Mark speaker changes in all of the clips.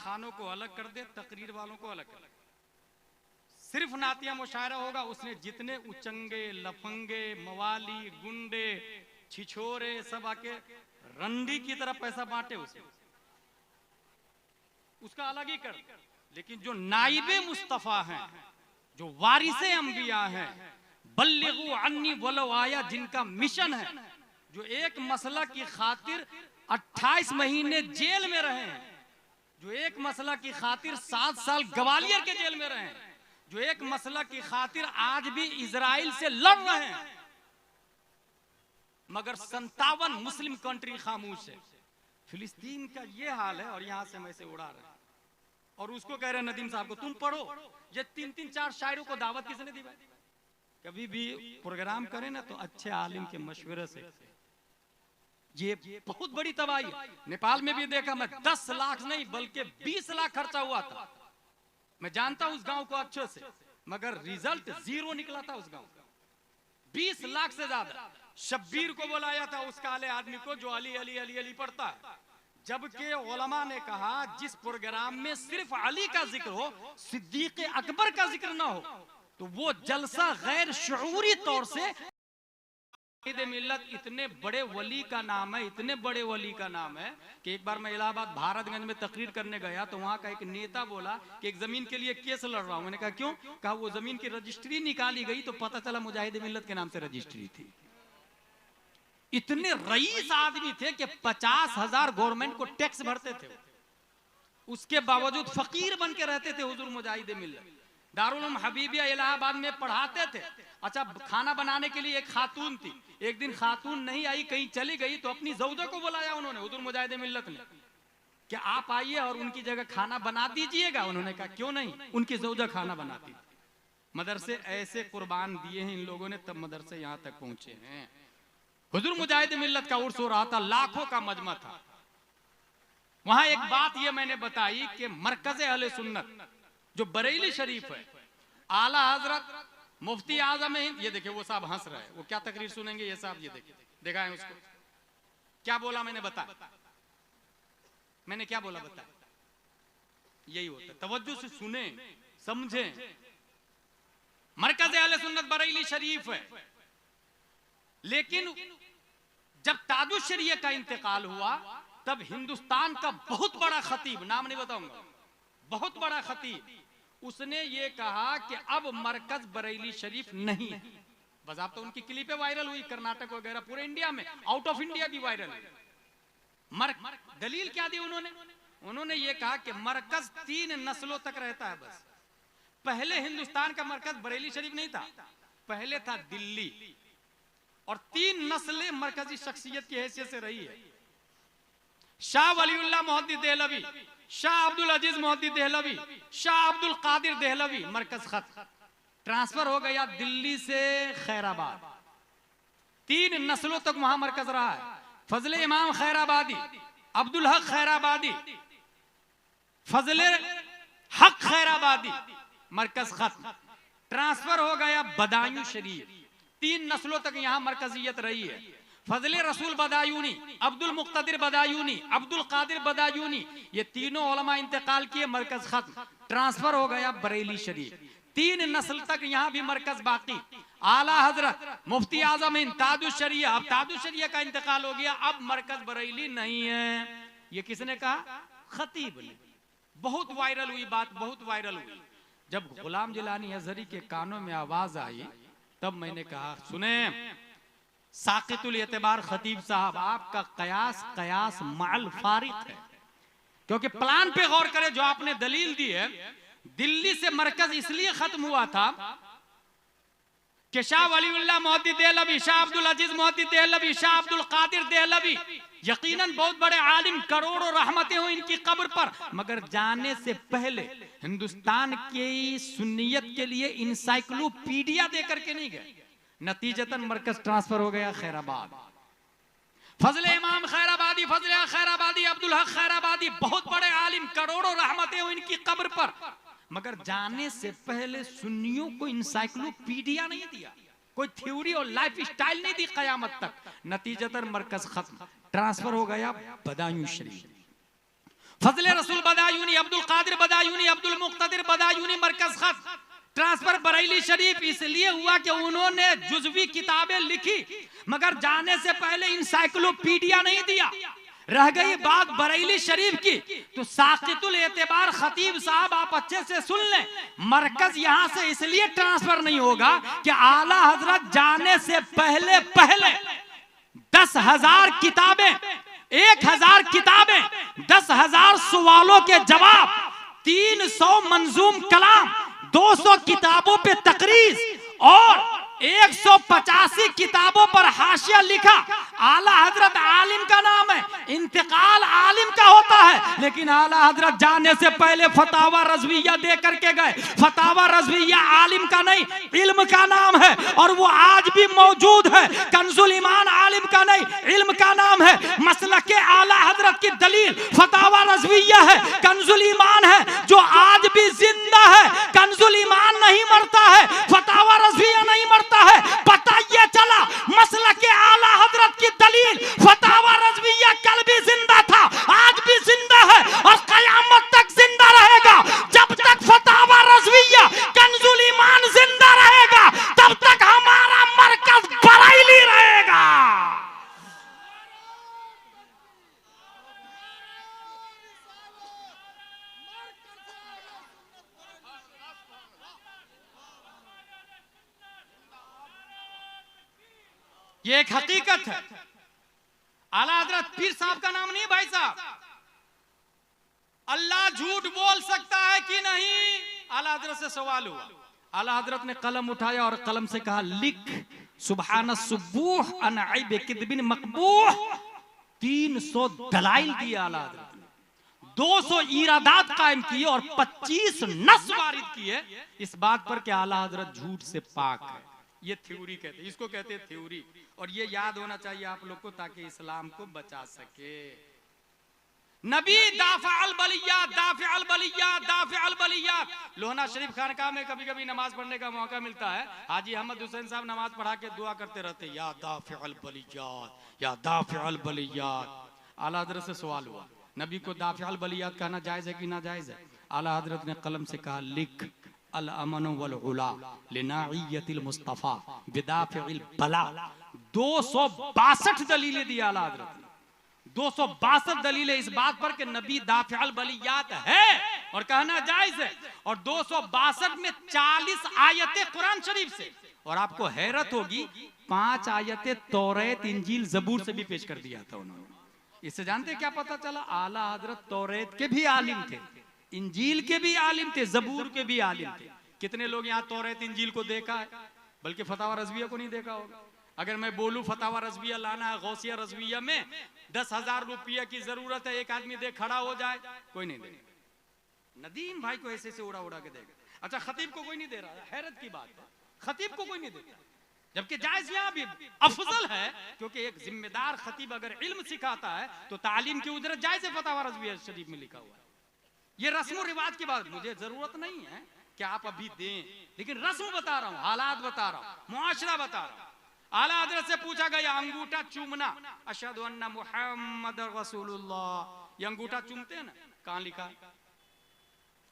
Speaker 1: खानों को अलग कर दे, तकरीर वालों को अलग कर दे। सिर्फ नातिया मुशायरा होगा, उसने जितने उचंगे, लफंगे, मवाली, गुंडे, छिछोरे सब आके रंडी की तरफ पैसा बांटे उसका अलग ही कर। लेकिन जो नाइबे मुस्तफा हैं, जो वारिसे अंबिया हैं, बल्लिगु अन्नी वलो आया, जिनका मिशन है, जो एक मसला की खातिर 28 महीने जेल में रहे हैं, जो एक मसला की खातिर 7 साल ग्वालियर के जेल में रहे हैं, जो एक मसला की खातिर आज भी इजराइल से लड़ रहे हैं, मगर 57 मुस्लिम कंट्री खामोश है। फिलिस्तीन का ये हाल है और यहां से हम ऐसे उड़ा रहे हैं और उसको कह रहे हैं नदीम साहब को तुम पढ़ो। ये 3-3 4 शायरों को दावत किसने दी भाई? कभी भी प्रोग्राम करें ना तो अच्छे आलिम के मशवरे से। ये बहुत बड़ी तबाही है। नेपाल में भी देखा मैं, 10 लाख नहीं बल्कि 20 लाख खर्चा हुआ था। मैं जानता हूं उस गांव को अच्छे से, मगर रिजल्ट 0 निकला था उस गांव का। 20 लाख से ज्यादा। शब्बीर को बुलाया था उस काले आदमी को जो अली अली अली अली पढ़ता है, जबकि उलमा ने कहा जिस प्रोग्राम में सिर्फ अली का जिक्र हो, सिद्दीक अकबर का जिक्र ना हो, तो वो जलसा गैर शऊरी तौर से मिल्लत इतने बड़े वली का नाम है, इतने बड़े वली का नाम है कि एक बार मैं इलाहाबाद भारतगंज में तकरीर करने गया तो वहां का एक नेता बोला कि एक जमीन के लिए केस लड़ रहा हूं। मैंने कहा क्यों? कहा वो जमीन की रजिस्ट्री निकाली गई तो पता चला मुजाहिद मिल्लत के नाम से रजिस्ट्री थी। इतने रईस आदमी थे कि 50,000 गवर्नमेंट को टैक्स भरते थे, उसके बावजूद फकीर बन के रहते थे हुजूर मुजाहिद मिल्लत। दारुल उलूम हबीबिया इलाहाबाद में पढ़ाते थे। अच्छा, खाना बनाने के लिए एक खातून थी, एक दिन खातून नहीं आई, कहीं चली गई, तो अपनी ज़ौजा को बुलाया उन्होंने, हुजूर मुजाहिद मिल्लत ने, कि आप आइए और उनकी जगह खाना बना दीजिएगा। उन्होंने कहा क्यों नहीं, उनकी ज़ौजा खाना बनाती थी। मदरसे ऐसे कुर्बान दिए हैं इन लोगों ने, तब मदरसे यहाँ तक पहुंचे हैं। हुजूर मुजाहिद मिल्लत का उर्स हो रहा था, लाखों का मजमा था। वहां एक बात ये मैंने बताई कि मरकज़ अहले सुन्नत जो बरेली शरीफ है, आला हजरत मुफ्ती आजम है, ये देखिए वो साहब हंस रहे हैं, वो क्या तकरीर सुनेंगे ये साहब, ये देखिए देखा है उसको क्या बोला मैंने, बता मैंने क्या बोला, बता। यही होता है, तवज्जो से सुने समझे। मरकज़ अहले सुन्नत बरेली शरीफ है, लेकिन जब ताजुश शरीयह का इंतकाल हुआ तब हिंदुस्तान का बहुत बड़ा खतीब, नाम नहीं बताऊंगा, बहुत बड़ा खतीब, उसने ये कहा कि अब मरकज बरेली शरीफ नहीं है। बज़ाब्ता उनकी क्लिपें वायरल हुई कर्नाटक वगैरह, पूरे इंडिया में, आउट ऑफ इंडिया भी वायरल हुई। दलील क्या दी उन्होंने? उन्होंने ये कहा कि मरकज 3 नस्लों तक रहता है बस। पहले हिंदुस्तान का मरकज बरेली शरीफ नहीं था, पहले था दिल्ली, और 3 नस्लें मरकजी शख्सियत की हैसियत से रही है। शाह वलीउल्लाह मोहद्दिस देहलवी, शाह अब्दुल अजीज मोहद्दिस देहलवी, शाह अब्दुल कादिर देहलवी। मरकज खत ट्रांसफर हो गया दिल्ली से खैराबाद। 3 नस्लों तक वहां मरकज रहा है। फजले इमाम खैराबादी, अब्दुल हक खैराबादी, फजले हक खैराबादी, मरकज खत ट्रांसफर हो गया बदायूं शरीफ। 3 नस्लों तक यहां मरकजियत रही है। फजले रसूल बदायूनी, अब्दुल मुक्तदिर बदायूनी, अब्दुल कादिर बदायूनी, ये तीनों उलमा इंतकाल किए, मरकज खत्म, ट्रांसफर हो गया बरेली शरीफ। 3 नस्ल तक यहाँ भी मरकज बाकी। आला हजरत मुफ्ती आजम हिंद ताजुश शरीयह, अब ताजुश शरीयह का इंतकाल हो गया, अब मरकज बरेली नहीं है। ये किसने कहा? खतीब ने। बहुत वायरल हुई बात, बहुत वायरल हुई। जब गुलाम जिलानी अजहरी के कानों में आवाज आई तब मैंने कहा सुने साकितुल एतबार खतीब साहब, आपका कयास कयास माल फारिक है, क्योंकि प्लान पे गौर करें जो आपने दलील दी है। दिल्ली से मरकज इसलिए खत्म हुआ था कि शाह वलीउल्लाह मोहद्दिस देहलवी, शाह अब्दुल अजीज मोहद्दिस देहलवी, शाह अब्दुल कादिर देहलवी, यकीनन बहुत बड़े आलिम, करोड़ों रहमतें हो इनकी कब्र पर, मगर जाने से पहले हिंदुस्तान की सुन्नियत के लिए इंसाइक्लोपीडिया देकर के नहीं गए। नतीजतन मरकज ट्रांसफर हो गया खैराबाद। फजले इमाम खैराबादी, फजले खैराबादी, अब्दुल हक खैराबादी, बहुत बड़े आलिम, करोड़ों रहमतें हो इनकी कब्र पर, मगर जाने से पहले सुन्नियों को इंसाइक्लोपीडिया नहीं दिया, कोई थ्योरी और लाइफ स्टाइल नहीं दी कयामत तक। नतीजतन मरकज खत्म, ट्रांसफर हो गया बदायूं शरीफ। फजले रसूल बदायूनी, अब्दुल कादिर बदायूनी, अब्दुल मुक्तदिर बदायूनी मरकज खत ट्रांसफर बरेली शरीफ इसलिए हुआ कि उन्होंने जुज़वी किताबें लिखी मगर जाने से पहले इंसाइक्लोपीडिया नहीं दिया। रह गई बात बरेली शरीफ की तो साकितुल एतबार खतीब साहब आप अच्छे से सुन लें, मरकज यहां से इसलिए ट्रांसफर नहीं होगा कि आला हजरत जाने से पहले 10,000 किताबें, 1,000 किताबें, 10,000 सवालों के जवाब, 300 मंजूम कलाम, 200 किताबों पे तकरीज और 185 किताबों पर हाशिया लिखा। आला हजरत आलिम का नाम है, इंतकाल आलिम का होता है, लेकिन आला हजरत जाने से पहले फतावा रज़विया दे करके गए। फतावा रज़विया आलिम का नहीं, इल्म का नाम है और वो आज भी मौजूद है। कंजुल ईमान आलिम का नहीं, इल्म का नाम है। मसलक आला हजरत की दलील फतावा रज़विया है, कंजुल ईमान है जो आज भी जिंदा है। कंजुल ईमान नहीं मरता है, फतावा रज़विया नहीं मरता है। पता ये चला मसलक आला हजरत की दलील फतावा रज़विया कल भी जिंदा था, आज भी जिंदा है और कयामत तक जिंदा रहेगा। जब तक फतावा रज़विया कंजुल ईमान जिंदा रहेगा तब तक हमारा मरकज बरेली रहेगा। ये एक हकीकत है। आला हजरत पीर साहब का नाम नहीं भाई साहब। अल्लाह झूठ बोल सकता है कि नहीं? आला हजरत से सवाल हुआ। आला हजरत ने कलम उठाया और कलम से कहा लिख सुबहान सुबूह अन ऐब किदबिन मकबूह। 300 दलाइल दिए आला हजरत ने, 200 इरादात कायम किए और 25 नस वारिद किए इस बात पर कि आला हजरत झूठ से पाक है। ये थ्योरी कहते हैं, इसको कहते हैं थ्योरी। और ये याद होना चाहिए आप लोग को ताकि इस्लाम को बचा सके। नबी दाफ़अल बलियात, दाफ़अल बलियात, दाफ़अल बलियात। लोहना शरीफ खानकाह में कभी कभी नमाज पढ़ने का मौका मिलता है, हाजी अहमद हुसैन साहब नमाज पढ़ा के दुआ करते रहते, या दाफ़अल बलियात, या दाफ़अल बलियात। आला हजरत से सवाल हुआ, नबी को दाफ़अल बलियात कहना जायज है कि ना जायज है? आला हजरत ने कलम से कहा लिख अल अमन वल उला लिनाइयतिल मुस्तफा बिदाफ़िल बला। 262 दलीलें दी आला हजरत ने, 262 दलीलें इस बात पर कि नबी दाफ़अल बलियात है और कहना जायज है। और 262 में 40 आयतें कुरान शरीफ से। और आपको हैरत होगी 5 आयतें तौरात इंजील जबूर से भी पेश कर दिया था उन्होंने। इससे जानते क्या पता चला? आला हजरत तौरात के भी आलिम थे, इंजील के भी आलिम थे, जबूर के भी आलिम थे। कितने लोग यहाँ तौरात इंजील को देखा है, बल्कि फतावा रज़विया को नहीं देखा होगा। अगर मैं बोलूं फतावा रज़विया लाना है, गौसिया रज़विया में 10,000 रुपया की जरूरत है, एक आदमी देख खड़ा हो जाए, कोई नहीं देगा। नदीम भाई को ऐसे से उड़ा उड़ा के देगा। अच्छा खतीब को कोई नहीं दे रहा, हैरत की बात है, खतीब को कोई नहीं देता, जबकि जायज यहाँ भी अफजल है। क्योंकि एक जिम्मेदार खतीब अगर इल्म सिखाता है तो तालीम की उजरत जायज है, फतावा रज़विया शरीफ में लिखा हुआ है। ये रस्म रिवाज की बात, मुझे जरूरत नहीं है कि आप अभी दें, लेकिन रस्म बता रहा हूं, हालात बता रहा हूं, मुआशरा बता रहा हूं। आला हजरत से पूछा गया अंगूठा चूमना, अशहदु अन्ना मुहम्मद रसूलुल्लाह, ये अंगूठा चूमते हैं ना, कहां लिखा?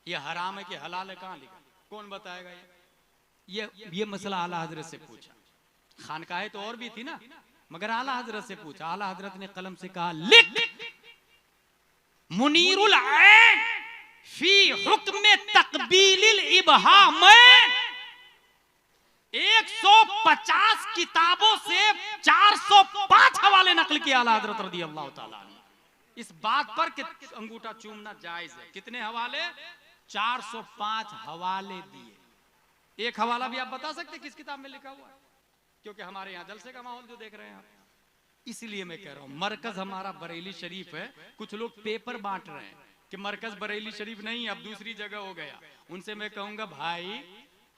Speaker 1: ये हराम है कि हलाल है, कहां लिखा? कौन बताएगा? ये मसला आला हजरत से पूछा। खानकाहें तो और भी थी ना, मगर आला हजरत से पूछा। आला हजरत ने कलम से कहा लिख मुनीरुल ऐन फी हुक्म तकबीलिल इबहाम। 150 किताबों से 405 हवाले नकल किया आला हजरत रज़ियल्लाहु ताला अन्हु इस बात पर कि अंगूठा चूमना जायज है। कितने हवाले? 405 हवाले दिए। एक हवाला भी आप बता सकते किस किताब में लिखा हुआ है? क्योंकि हमारे यहाँ जलसे का माहौल जो देख रहे हैं आप, इसलिए मैं कह रहा हूं मरकज हमारा बरेली शरीफ है। कुछ लोग पेपर बांट रहे हैं कि मरकज बरेली शरीफ नहीं, अब दूसरी जगह हो गया। उनसे मैं कहूंगा भाई,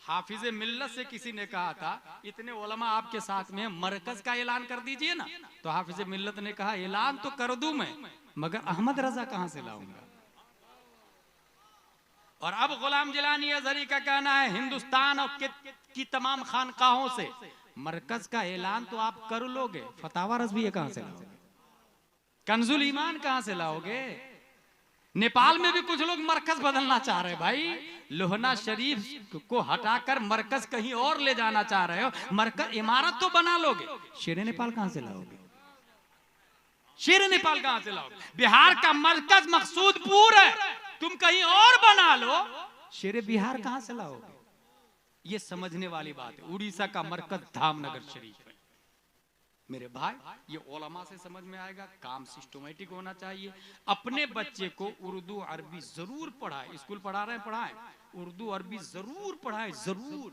Speaker 1: हाफिज मिल्लत से किसी ने कहा था इतने उलमा आपके साथ में, मरकज का ऐलान कर दीजिए ना। तो हाफिज मिल्लत ने कहा ऐलान तो कर दूं मैं, मगर अहमद रजा कहां से लाऊंगा? और अब गुलाम जिलानी अजहरी का कहना है हिंदुस्तान और की तमाम खानकाहों से मरकज का ऐलान तो आप कर लोगे, फतावा रज़विया कहां से लाओगे? कंजुल ईमान कहां से लाओगे? नेपाल में भी कुछ लोग मरकज बदलना चाह रहे हैं भाई, लोहना शरीफ को हटाकर मरकज कहीं और ले जाना चाह रहे हो। मरकज इमारत तो बना लोगे, शेर नेपाल कहां से लाओगे? शेर नेपाल कहां से लाओगे? बिहार का मरकज मकसूदपुर है, तुम कहीं और बना लो, शेर बिहार कहां से लाओगे? ये समझने वाली बात है। उड़ीसा का मरकज धामनगर शरीफ है मेरे भाई, ये उलमा से समझ में आएगा। काम सिस्टमेटिक होना चाहिए। अपने बच्चे को उर्दू अरबी जरूर पढ़ाए, स्कूल पढ़ा रहे हैं पढ़ाएं, उर्दू अरबी जरूर पढ़ाएं, जरूर,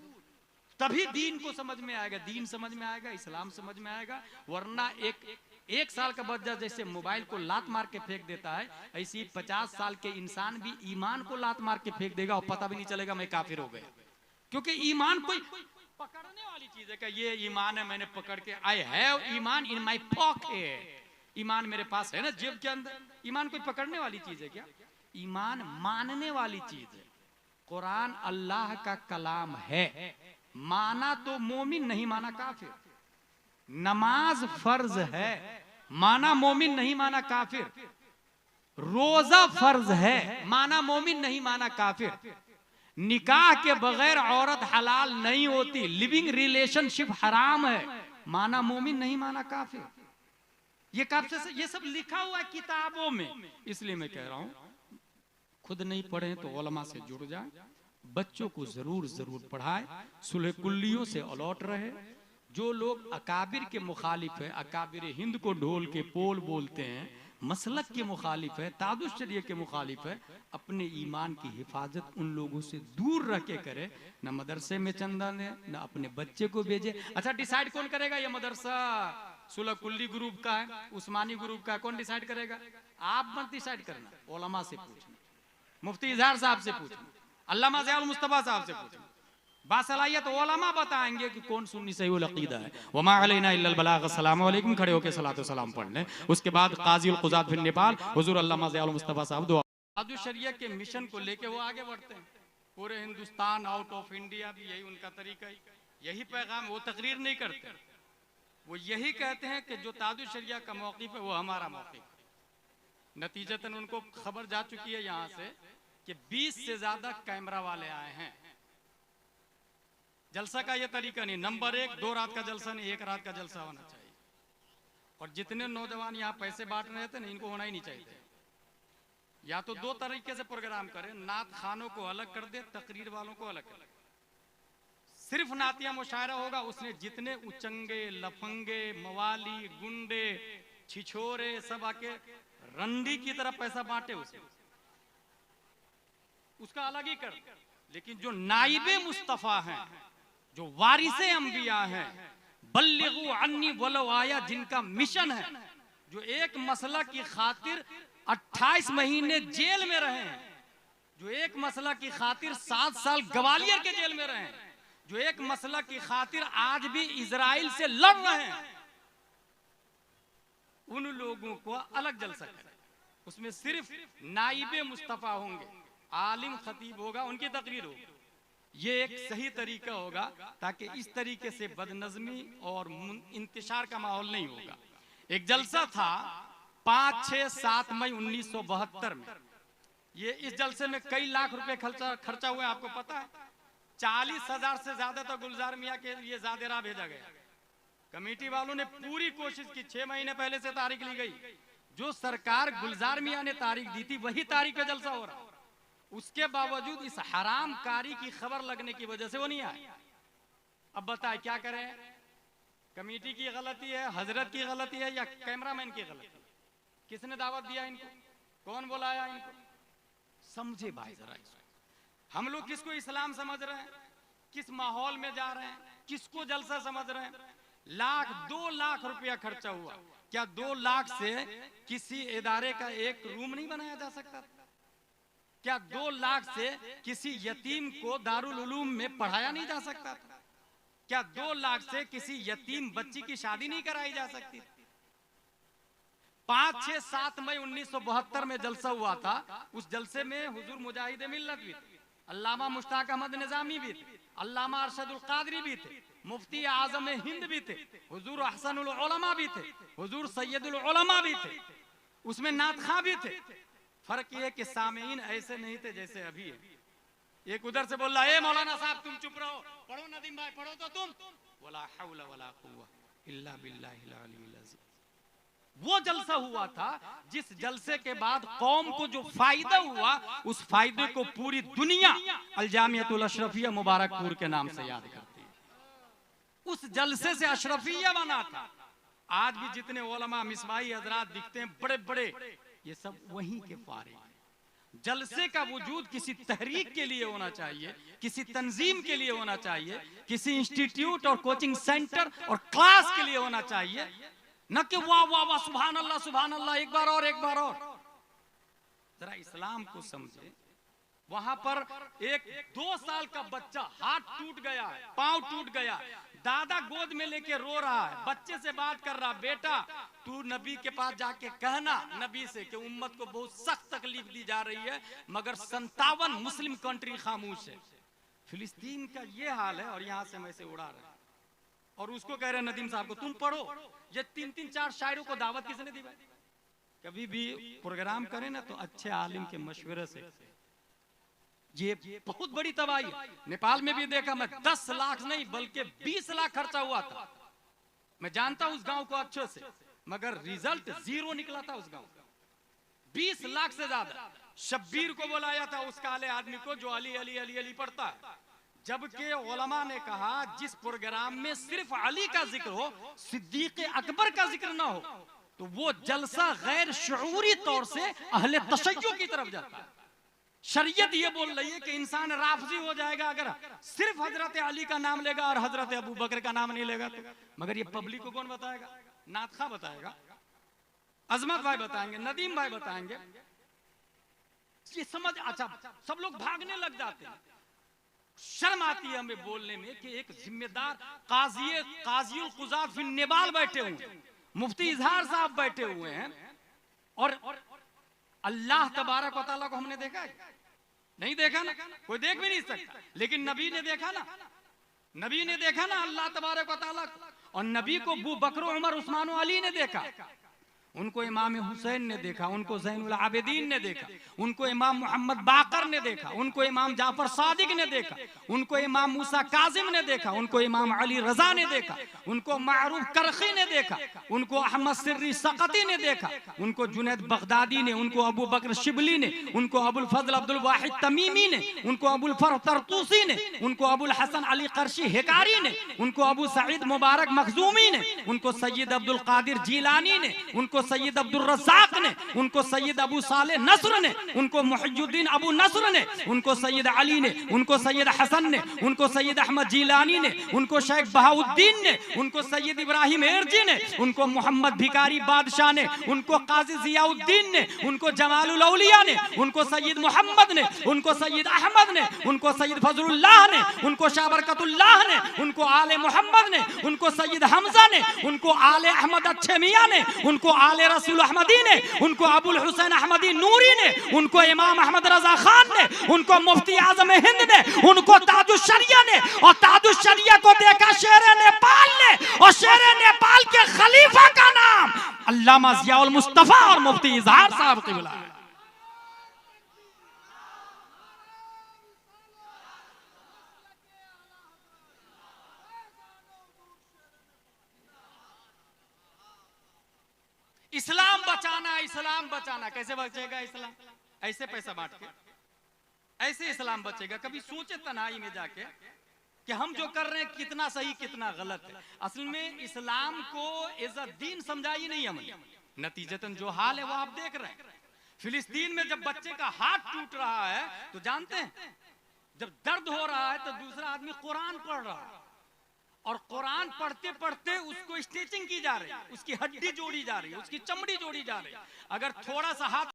Speaker 1: तभी दीन को समझ में आएगा, दीन समझ में आएगा, इस्लाम समझ में आएगा। वरना एक साल का बच्चा जैसे मोबाइल को लात मार के फेंक देता है, ऐसे ही 50 साल के इंसान भी ईमान को लात मार के फेंक देगा और पता भी नहीं चलेगा मैं काफिर हो गया। क्योंकि ईमान कोई पकड़ने वाली चीज है। क्या ये ईमान है, मैंने पकड़ के, I have Iman in my pocket, ईमान मेरे पास है ना जेब के अंदर। ईमान कोई पकड़ने वाली चीज है क्या? ईमान मानने वाली चीज है। कुरान अल्लाह का कलाम है, माना तो मोमिन, नहीं माना काफिर। नमाज फर्ज है, माना मोमिन, नहीं माना काफिर। रोजा फर्ज है, माना मोमिन, नहीं माना काफिर। निकाह के बगैर औरत हलाल नहीं होती, लिविंग रिलेशनशिप हराम है, माना मोमिन, नहीं माना काफिर। ये कब से ये सब लिखा हुआ है किताबों में। इसलिए मैं कह रहा हूं, खुद नहीं पढ़े तो उलमा से जुड़ जाए, बच्चों को जरूर पढ़ाए, सुलह कुल्लियों से अलर्ट रहे। जो लोग अकाबिर के मुखालिफ है, अकाबिर हिंद को ढोल के पोल बोलते हैं, मसलक के मुखालिफ है, तादुश्शरिया के मुखालिफ है, अपने ईमान की हिफाजत उन लोगों से दूर रख के करे। न मदरसे में चंदा दे, न अपने बच्चे को भेजे। अच्छा, डिसाइड कौन करेगा ये मदरसा सुलह कुल्ली ग्रुप का है, उस्मानी ग्रुप का है? कौन डिसाइड करेगा? आप मत डिसाइड करना, उलमा से पूछना, मुफ्ती इजहार साहब से पूछना, अल्लामा ज़ियाउल मुस्तफा साहब से पूछना। बासलाहियत उलमा बताएंगे कि कौन सुन्नी सही अकीदा है। वमा अलैना इल्लल बलाग। अस्सलामु अलैकुम, खड़े होकर सलातो सलाम पढ़ लें। उसके बाद काज़ी क़ुज़ात फिर नेपाल हुजूर अल्लामा ज़ियाउल मुस्तफा साहब दुआ। तादुश्शरिया के मिशन को लेके वो आगे बढ़ते हैं। पूरे हिंदुस्तान, आउट ऑफ इंडिया भी यही उनका तरीका है, यही पैगाम। वो तकरीर नहीं करते, वो यही कहते हैं कि जो तादुश्शरिया का मौक़िफ़ है वो हमारा मौक़िफ़ है। नतीजतन उनको खबर जा चुकी है यहाँ से कि 20 से ज्यादा कैमरा वाले आए हैं। जलसा का ये तरीका नहीं, नंबर 1 2 रात का जलसा नहीं, 1 रात का जलसा होना चाहिए। और जितने नौजवान यहाँ पैसे बांट रहे थे ना, इनको होना ही नहीं चाहिए। या तो 2 तरीके से प्रोग्राम करें, नात खानों को अलग कर दे, तकरीर वालों को अलग कर दे। सिर्फ नातिया मुशायरा होगा, उसने जितने उचंगे, लफंगे, मवाली, गुंडे, छिछोरे सब आके रंडी की तरफ पैसा बांटे, उसका अलग ही कर। लेकिन जो नाइबे मुस्तफा हैं, जो वारिसे अंबिया हैं, बल्लिगु अन्नी वलो आया, जिनका मिशन है, जो एक मसला की खातिर 28 महीने जेल में रहे हैं, जो एक मसला की खातिर 7 साल ग्वालियर के जेल में रहे हैं, जो एक मसला की खातिर आज भी इजराइल से लड़ रहे हैं, उन लोगों को अलग जलसा करें। उसमें सिर्फ नाइबे मुस्तफा होंगे, आलिम खतीब होगा, उनकी तकरीर होगी। ये एक सही तरीका होगा, ताकि इस तरीके से बदनज़मी और इंतशार का माहौल नहीं होगा। एक जलसा था 5, 6, 7 मई 1972 में। ये इस जलसे में कई लाख रुपए खर्चा हुआ, आपको पता है। 40,000 से ज्यादा तो गुलजार मियाँ के लिए ज़ादेरा भेजा गया। कमेटी वालों ने पूरी कोशिश की, 6 महीने पहले से तारीख ली गई। जो सरकार गुलजार मियाँ ने तारीख दी थी, वही तारीख पे जलसा हो रहा। उसके बावजूद इस हराम कारी की खबर लगने की वजह से वो नहीं आए। अब बताए क्या करें? कमेटी की गलती है, हजरत की गलती है, या कैमरामैन की गलती? किसने दावत दिया इनको? कौन बुलाया इनको? समझे भाई जरा, हम लोग किसको इस्लाम समझ रहे हैं, किस माहौल में जा रहे हैं, किसको जलसा समझ रहे हैं? 2 लाख रुपया खर्चा हुआ। क्या 2 लाख से किसी इदारे का एक रूम नहीं बनाया जा सकता? क्या 2 लाख से किसी यतीम को दारुल उलूम में पढ़ाया नहीं जा सकता था? क्या 2 लाख से किसी यतीम बच्ची की शादी नहीं कराई जा सकती? 5, 6, 7 मई 1972 में जलसा हुआ था। उस जलसे में हुजूर मुजाहिद मिल्लत भी थे, अल्लामा मुश्ताक अहमद निजामी भी थे, अल्लामा अरशदुल कादरी भी थे, मुफ्ती आजम हिंद भी थे, हुजूर अहसनुल उलमा भी थे, हुजूर सैयदुल उलमा भी थे, उसमें नात खां भी थे। फर्क ये है कि सामीन ऐसे नहीं थे जैसे अभी है। एक उधर से बोल रहा है, मौलाना साहब तुम चुप रहो, पढ़ो नदीम भाई पढ़ो तो तुम, वला हौला वला कुव्वा इल्ला बिल्लाहिल अलील अज़ीम। वो जलसा हुआ था जिस जलसे के बाद कौम को जो फायदा हुआ, उस फायदे को पूरी दुनिया अल जामियतुल अशरफिया मुबारकपुर के नाम से याद करती है। उस जलसे से अशरफिया बना था। आज भी जितने उलमा मिसबाही हजरात दिखते हैं बड़े बड़े, ये सब वहीं के फारिग हैं। जलसे का वजूद किसी तहरीक के लिए होना चाहिए, किसी तंजीम के लिए होना चाहिए, किसी इंस्टीट्यूट और कोचिंग सेंटर और क्लास के लिए होना चाहिए, न कि वाह वाह वाह सुभान अल्लाह एक बार और एक बार और। जरा इस्लाम को समझे। वहां पर एक 2 साल का बच्चा हाथ टूट गया है, पांव टूट गया, दादा गोद में लेके रो रहा है, बच्चे से बात कर रहा, बेटा तू नबी के पास जाके कहना नबी से कि उम्मत को बहुत सख्त तकलीफ दी जा रही है, मगर 57 मुस्लिम कंट्री खामोश है। फिलिस्तीन का ये हाल है और यहाँ से हम ऐसे उड़ा रहे हैं और उसको कह रहे हैं नदीम साहब को तुम पढ़ो। ये 3-4 शायरों को दावत किसने दी भाई? कभी भी प्रोग्राम करें ना तो अच्छे आलिम के मशवरे से। ये बहुत बड़ी तबाही है। नेपाल में भी देखा मैं, 10 लाख नहीं बल्कि 20 लाख खर्चा हुआ था। मैं जानता हूं उस गांव को अच्छे से, मगर रिजल्ट 0 निकला था उस गांव का। 20 लाख से ज्यादा। शब्बीर को बुलाया था उस काले आदमी को जो अली अली अली अली पढ़ता है, जबकि उलमा ने कहा जिस प्रोग्राम में सिर्फ अली का जिक्र हो, सिद्दीक अकबर का जिक्र ना हो, तो वो जलसा गैर शऊरी तौर से अहले तशय्युअ की तरफ जाता है। शरीयत ये बोल रही है कि इंसान राफजी हो जाएगा अगर सिर्फ हजरत अली का नाम लेगा और हजरत अबू बकर का नाम नहीं लेगा तो। मगर ये पब्लिक को कौन बताएगा? नातखा बताएगा, अजमत भाई बताएंगे, नदीम भाई बताएंगे। ये समझ, अच्छा सब लोग भागने लग जाते हैं। शर्म आती है हमें बोलने में कि एक जिम्मेदार काज़ियुल क़ुज़ात फिन नेपाल बैठे हुए हैं, मुफ्ती इजहार साहब बैठे हुए हैं, और अल्लाह तबारक व तआला को हमने देखा है? नहीं देखा ना, कोई देख भी नहीं सकता, लेकिन नबी ने देखा ना, नबी ने देखा ना अल्लाह तबारक व तआला को। और नबी को अबू बकर, उमर, उस्मान और अली ने देखा, उनको इमाम हुसैन ने देखा, उनको ज़ैनुल आबिदीन ने देखा, उनको इमाम मोहम्मद बाकर ने देखा, उनको इमाम जाफर सादिक ने देखा, उनको इमाम मूसा काजिम ने देखा, उनको इमाम अली रजा ने देखा, उनको मारूफ करखी ने देखा, उनको अहमद सिर्री सकती ने देखा, उनको जुनैद बगदादी ने, उनको अबू बकर शिबली ने, उनको अबुल फजल अब्दुल वाहिद तमीमी ने, उनको अबुल फरह तरतूसी ने, उनको अबुल हसन अली करशी हिकारी ने, उनको अबू सईद मुबारक मखजूमी ने, उनको सैयद अब्दुल कादिर जीलानी ने, उनको सैयद अब्दुल रज़ाक ने, उनको सैयद अबू साले नस्र ने, उनको मुहियुद्दीन अबू नस्र ने, उनको सैयद अली ने, उनको सैयद हसन ने, उनको सैयद अहमद जीलानी ने, उनको शेख बहाउद्दीन ने, उनको सैयद इब्राहिम एरजी ने, उनको मोहम्मद भिकारी बादशाह ने, उनको काजी जियाउद्दीन ने, उनको जमालुल औलिया ने, उनको सैयद मोहम्मद ने, उनको सैयद अहमद ने, उनको सैयद फजलुल्लाह ने, उनको शाह बरकतुल्लाह ने, उनको आले मोहम्मद ने, उनको सैयद हमजा ने, उनको आले अहमद अच्छे मियां ने, उनको आले रसूल अहमदी ने, उनको अबुल हुसैन अहमदी नूरी ने, उनको इमाम अहमद रजा खान ने, उनको मुफ्ती आजम हिंद ने, उनको ताजुश शरिया ने, और ताजुश शरिया को देखा शेर नेपाल ने, और शेर नेपाल के खलीफा का नाम अल्लामा ज़ियाउल मुस्तफा और मुफ्ती इजहार साहब क़िबला। इस्लाम बचाना, इस्लाम बचाना, कैसे बचेगा इस्लाम? ऐसे पैसा बांट के ऐसे इस्लाम बचेगा? कभी सोचे तन्हाई में जाके कि हम जो कर रहे हैं कितना सही कितना गलत है। असल में इस्लाम को एज अ दीन समझा ही नहीं हमने, नतीजतन जो हाल है वो आप देख रहे हैं। फिलिस्तीन में जब बच्चे का हाथ टूट रहा है तो जानते हैं, जब दर्द हो रहा है तो दूसरा आदमी कुरान पढ़ रहा है, और कुरान पढ़ते पढ़ते उसको स्टिचिंग की जा रही है, उसकी हड्डी जोड़ी जा रही है, उसकी चमड़ी जोड़ी जा रही है। अगर थोड़ा सा हाथ